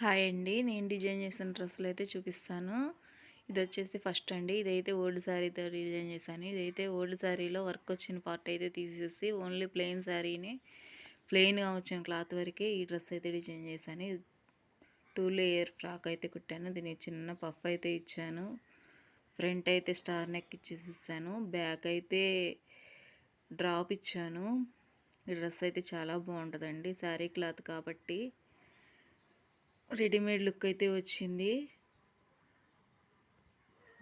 Hi అండి. నేను design చేసిన డ్రెస్సులు అయితే చూపిస్తాను. ఇది వచ్చేసి ఫస్ట్ అండి. ఇదైతే ఓల్డ్ శారీతో డిజైన్ చేశాను. ఇదైతే ఓల్డ్ శారీలో వర్క్ వచ్చిన పార్ట్ అయితే తీసేసి ఓన్లీ ప్లెయిన్ శారీని ప్లెయిన్గా వచ్చిన క్లాత్ వరకే ఈ డ్రెస్ అయితే డిజైన్ చేశాను. 2 లేయర్ ఫ్రాక్ అయితే కుట్టాను. దీనికి చిన్న పఫ్ అయితే ఇచ్చాను. ఫ్రంట్ అయితే స్టార్ నెక్ ఇచ్చేసాను. బ్యాక్ అయితే డ్రాప్ ఇచ్చాను. ఈ డ్రెస్ అయితే చాలా బాగుంటుందండి. శారీ క్లాత్ కాబట్టి రెడీమేడ్ లుక్ అయితే వచ్చింది.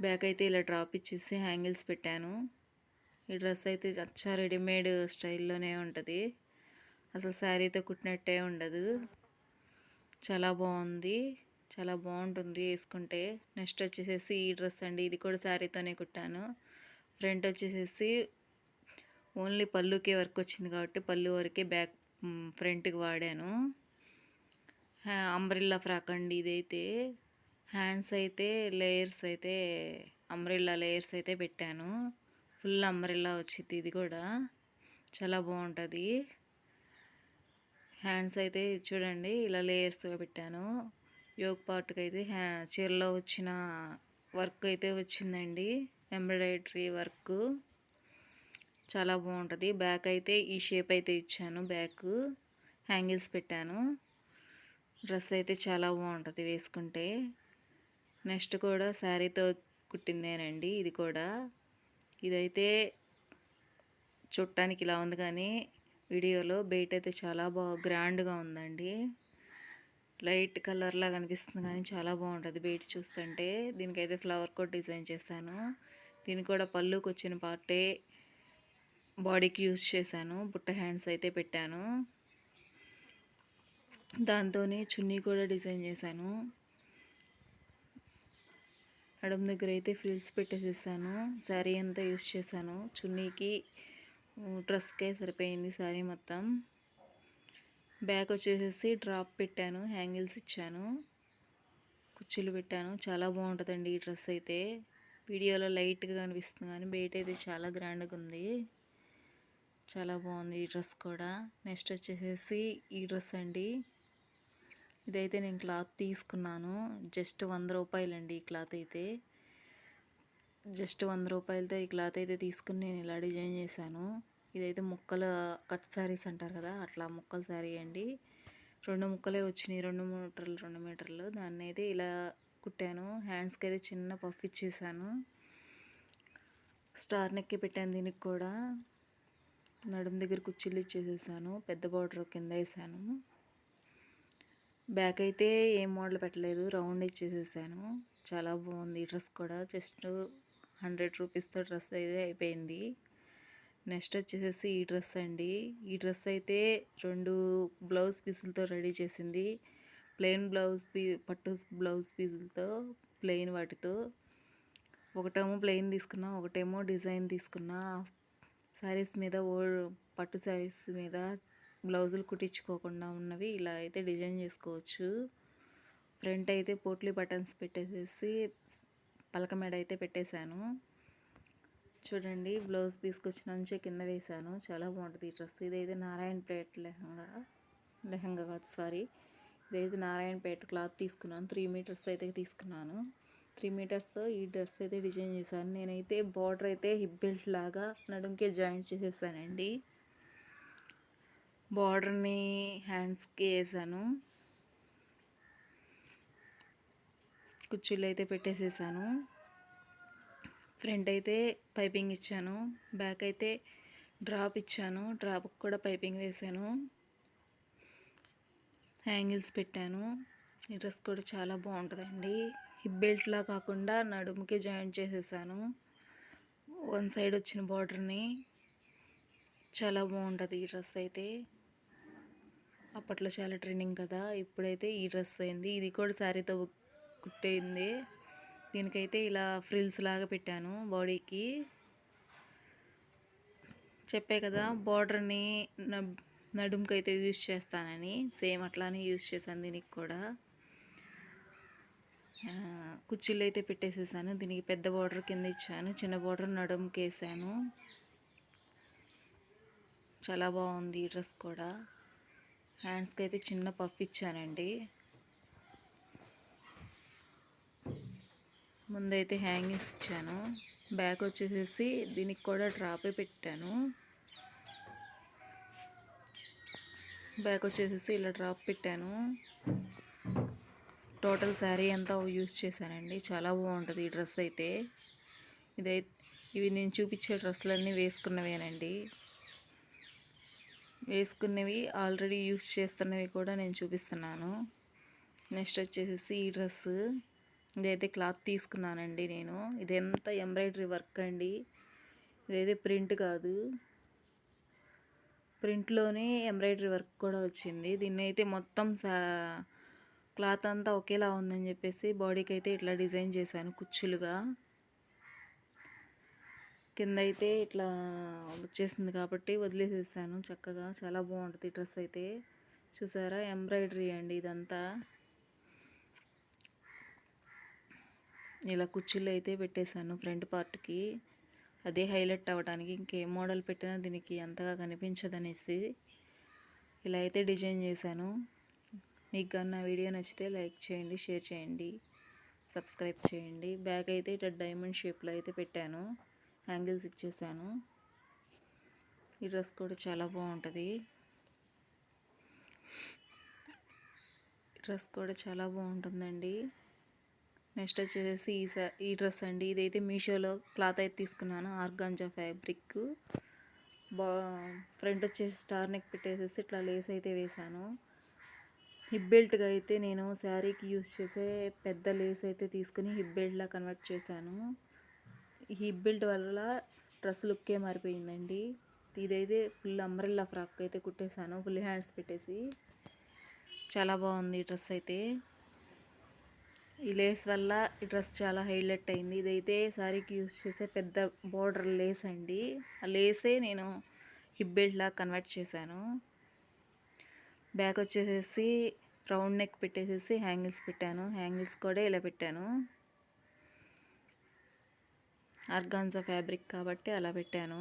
బ్యాక్ అయితే ఇలా డ్రాప్ ఇచ్చేసి హ్యాంగిల్స్ పెట్టాను. ఈ డ్రెస్ అయితే అచ్చా రెడీమేడ్ స్టైల్లోనే ఉంటుంది. అసలు శారీతో కుట్టినట్టే ఉండదు. చాలా బాగుంది. చాలా బాగుంటుంది వేసుకుంటే. నెక్స్ట్ వచ్చేసేసి ఈ డ్రెస్ అండి. ఇది కూడా శారీతోనే కుట్టాను. ఫ్రంట్ వచ్చేసేసి ఓన్లీ పళ్ళుకే వర్క్ వచ్చింది కాబట్టి పళ్ళు వరకే బ్యాక్ ఫ్రంట్కి వాడాను. అంబ్రిల్లా ఫ్రాక్ అండి ఇదైతే. హ్యాండ్స్ అయితే లేయర్స్ అయితే అంబ్రిల్లా లేయర్స్ అయితే పెట్టాను. ఫుల్ అంబ్రిల్లా వచ్చింది. ఇది కూడా చాలా బాగుంటుంది. హ్యాండ్స్ అయితే చూడండి ఇలా లేయర్స్గా పెట్టాను. యోగ్ పార్ట్కి అయితే చీరలో వచ్చిన వర్క్ అయితే వచ్చిందండి. ఎంబ్రాయిడరీ వర్క్ చాలా బాగుంటుంది. బ్యాక్ అయితే ఈ షేప్ అయితే ఇచ్చాను. బ్యాక్ హ్యాంగిల్స్ పెట్టాను. డ్రెస్ అయితే చాలా బాగుంటుంది వేసుకుంటే. నెక్స్ట్ కూడా శారీతో కుట్టిందేనండి ఇది కూడా. ఇదైతే చూడటానికి ఇలా ఉంది కానీ వీడియోలో బయట అయితే చాలా గ్రాండ్గా ఉందండి. లైట్ కలర్లా కనిపిస్తుంది కానీ చాలా బాగుంటుంది బయట చూస్తుంటే. దీనికైతే ఫ్లవర్ కోట్ డిజైన్ చేశాను. దీనికి కూడా పళ్ళుకి వచ్చిన పార్టే బాడీకి యూజ్ చేశాను. బుట్ట హ్యాండ్స్ అయితే పెట్టాను. దాంతోనే చున్నీ కూడా డిజైన్ చేశాను. నడుము దగ్గర అయితే ఫ్రిల్స్ పెట్టేసేసాను. శారీ అంతా యూజ్ చేశాను. చున్నీకి డ్రెస్కే సరిపోయింది శారీ మొత్తం. బ్యాక్ వచ్చేసేసి డ్రాప్ పెట్టాను. హ్యాంగిల్స్ ఇచ్చాను. కుర్చీలు పెట్టాను. చాలా బాగుంటుందండి ఈ డ్రెస్ అయితే. వీడియోలో లైట్గా కనిపిస్తుంది కానీ బయట అయితే చాలా గ్రాండ్గా ఉంది. చాలా బాగుంది ఈ డ్రెస్ కూడా. నెక్స్ట్ వచ్చేసేసి ఈ డ్రెస్ అండి. ఇదైతే నేను క్లాత్ తీసుకున్నాను. జస్ట్ 100 రూపాయలండి ఈ క్లాత్ అయితే. జస్ట్ 100 రూపాయలతో ఈ క్లాత్ అయితే తీసుకుని నేను ఇలా డిజైన్ చేశాను. ఇదైతే ముక్కల కట్ శారీస్ అంటారు కదా, అట్లా ముక్కల శారీ అండి. 2 ముక్కలే వచ్చినాయి. 2 మీటర్లు దాన్ని అయితే ఇలా కుట్టాను. హ్యాండ్స్కి అయితే చిన్న పఫ్ ఇచ్చేసాను. స్టార్ నెక్కి పెట్టాను. దీనికి కూడా నడుము దగ్గర కుర్చీలు ఇచ్చేసేసాను. పెద్ద బార్డర్ కింద వేసాను. బ్యాక్ అయితే ఏం మోడల్ పెట్టలేదు, రౌండ్ ఇచ్చేసేసాను. చాలా బాగుంది ఈ డ్రెస్ కూడా. జస్ట్ 100 రూపీస్తో డ్రెస్ అయితే అయిపోయింది. నెక్స్ట్ వచ్చేసేసి ఈ డ్రెస్ అండి. ఈ డ్రెస్ అయితే 2 బ్లౌజ్ పీసులతో రెడీ చేసింది. ప్లెయిన్ పట్టు బ్లౌజ్ పీసులతో ప్లెయిన్ వాటితో. ఒకటేమో ప్లెయిన్ తీసుకున్నా, ఒకటేమో డిజైన్ తీసుకున్నా. శారీస్ మీద పట్టు శారీస్ మీద బ్లౌజులు కుట్టించుకోకుండా ఉన్నవి ఇలా అయితే డిజైన్ చేసుకోవచ్చు. ఫ్రంట్ అయితే పోట్లీ బటన్స్ పెట్టేసేసి పలక మెడ అయితే పెట్టేశాను. చూడండి బ్లౌజ్ పీస్కొచ్చిన నుంచే కింద వేశాను. చాలా బాగుంటుంది ఈ డ్రెస్. ఇదైతే నారాయణపేట లెహంగా కాదు సారీ. ఇదైతే నారాయణపేట క్లాత్ తీసుకున్నాను. 3 మీటర్స్ అయితే తీసుకున్నాను. 3 మీటర్స్తో ఈ డ్రెస్ అయితే డిజైన్ చేశాను. నేనైతే బార్డర్ అయితే హిప్ బెల్ట్ లాగా నడుంకే జాయింట్ చేసేసానండి. బార్డర్ని హ్యాండ్స్కి వేసాను. కుర్చీలు అయితే పెట్టేసేసాను. ఫ్రంట్ అయితే పైపింగ్ ఇచ్చాను. బ్యాక్ అయితే డ్రాప్ ఇచ్చాను. డ్రాప్కి కూడా పైపింగ్ వేసాను. హ్యాంగిల్స్ పెట్టాను. ఈ డ్రెస్ కూడా చాలా బాగుంటుందండి. హిప్ బెల్ట్లా కాకుండా నడుముకి జాయింట్ చేసేసాను. 1 సైడ్ వచ్చిన బార్డర్ని. చాలా బాగుంటుంది ఈ డ్రెస్ అయితే. అప్పట్లో చాలా ట్రెండింగ్ కదా. ఇప్పుడైతే ఈ డ్రెస్ అయింది. ఇది కూడా శారీతో కుట్టేయింది. దీనికైతే ఇలా ఫ్రిల్స్ లాగా పెట్టాను బాడీకి. చెప్పే కదా బార్డర్ని నడుముకి అయితే యూజ్ చేస్తానని, సేమ్ అట్లానే యూజ్ చేశాను దీనికి కూడా. కుర్చీలు అయితే పెట్టేసేసాను. దీనికి పెద్ద బార్డర్ కింద ఇచ్చాను, చిన్న బార్డర్ నడుముకి వేసాను. చాలా బాగుంది ఈ డ్రెస్ కూడా. హ్యాండ్స్కి అయితే చిన్న పఫ్ ఇచ్చానండి. ముందైతే హ్యాంగింగ్స్ ఇచ్చాను. బ్యాక్ వచ్చేసేసి దీనికి కూడా డ్రాపే పెట్టాను. బ్యాక్ వచ్చేసేసి ఇలా డ్రాప్ పెట్టాను. టోటల్ శారీ అంతా యూజ్ చేశానండి. చాలా బాగుంటుంది ఈ డ్రెస్ అయితే. ఇవి నేను చూపించే డ్రెస్సులన్నీ వేసుకున్నవేనండి. వేసుకున్నవి ఆల్రెడీ యూజ్ చేస్తున్నవి కూడా నేను చూపిస్తున్నాను. నెక్స్ట్ వచ్చేసేసి ఈ డ్రెస్సు, ఇదైతే క్లాత్ తీసుకున్నానండి నేను. ఇదంతా ఎంబ్రాయిడరీ వర్క్ అండి. ఇదైతే ప్రింట్ కాదు, ప్రింట్లోనే ఎంబ్రాయిడరీ వర్క్ కూడా వచ్చింది. దీన్ని అయితే మొత్తం క్లాత్ అంతా ఒకేలా ఉందని చెప్పేసి బాడీకి అయితే ఇట్లా డిజైన్ చేశాను కుచ్చులుగా. కింద అయితే ఇట్లా వచ్చేసింది కాబట్టి వదిలేసేసాను చక్కగా. చాలా బాగుంటుంది ఈ డ్రెస్ అయితే. చూసారా, ఎంబ్రాయిడరీ అండి ఇదంతా. ఇలా కుచ్చులు అయితే పెట్టేశాను ఫ్రంట్ పార్ట్కి. అదే హైలైట్ అవ్వడానికి, ఇంకేం మోడల్ పెట్టినా దీనికి అంతగా కనిపించదనేసి ఇలా అయితే డిజైన్ చేశాను. మీకు కానీ నా వీడియో నచ్చితే లైక్ చేయండి, షేర్ చేయండి, సబ్స్క్రైబ్ చేయండి. బ్యాక్ అయితే ఇట్లా డైమండ్ షేప్లో అయితే పెట్టాను, హ్యాంగిల్స్ ఇచ్చేసాను. ఈ డ్రెస్ కూడా చాలా బాగుంటుంది. డ్రెస్ కూడా చాలా బాగుంటుందండి. నెక్స్ట్ వచ్చేసి ఈ డ్రెస్ అండి. ఇదైతే మీషోలో క్లాత్ అయితే తీసుకున్నాను, ఆర్గాంజా ఫ్యాబ్రిక్. ఫ్రంట్ వచ్చేసి స్టార్ నెక్ పెట్టేసేసి ఇట్లా లేస్ అయితే వేసాను. హిప్ బెల్ట్గా అయితే నేను శారీకి యూజ్ చేసే పెద్ద లేస్ అయితే తీసుకుని హిప్ బెల్ట్లా కన్వర్ట్ చేశాను. ఈ హిప్ బెల్ట్ వల్ల డ్రెస్ లుక్కే మారిపోయిందండి. ఇదైతే ఫుల్ అంబ్రెల్లా ఫ్రాక్ అయితే కుట్టేశాను, ఫుల్ హ్యాండ్స్ పెట్టేసి. చాలా బాగుంది ఈ డ్రెస్ అయితే. ఈ లేస్ వల్ల ఈ డ్రెస్ చాలా హైలైట్ అయింది. ఇదైతే శారీకి యూజ్ చేసే పెద్ద బోర్డర్ లేస్ అండి. ఆ లేసే నేను హిప్ బెల్ట్లా కన్వర్ట్ చేశాను. బ్యాక్ వచ్చేసేసి రౌండ్ నెక్ పెట్టేసేసి హ్యాంగిల్స్ పెట్టాను. హ్యాంగిల్స్ కూడా ఇలా పెట్టాను, ఆర్గాన్జా ఫ్యాబ్రిక్ కాబట్టి అలా పెట్టాను.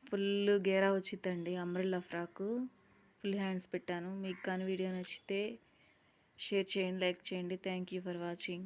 ఫుల్ గేరా వచ్చిందండి అంబ్రెల్లా ఫ్రాకు. ఫుల్ హ్యాండ్స్ పెట్టాను. మీకు కానీ వీడియో నచ్చితే షేర్ చేయండి, లైక్ చేయండి. Thank you for watching.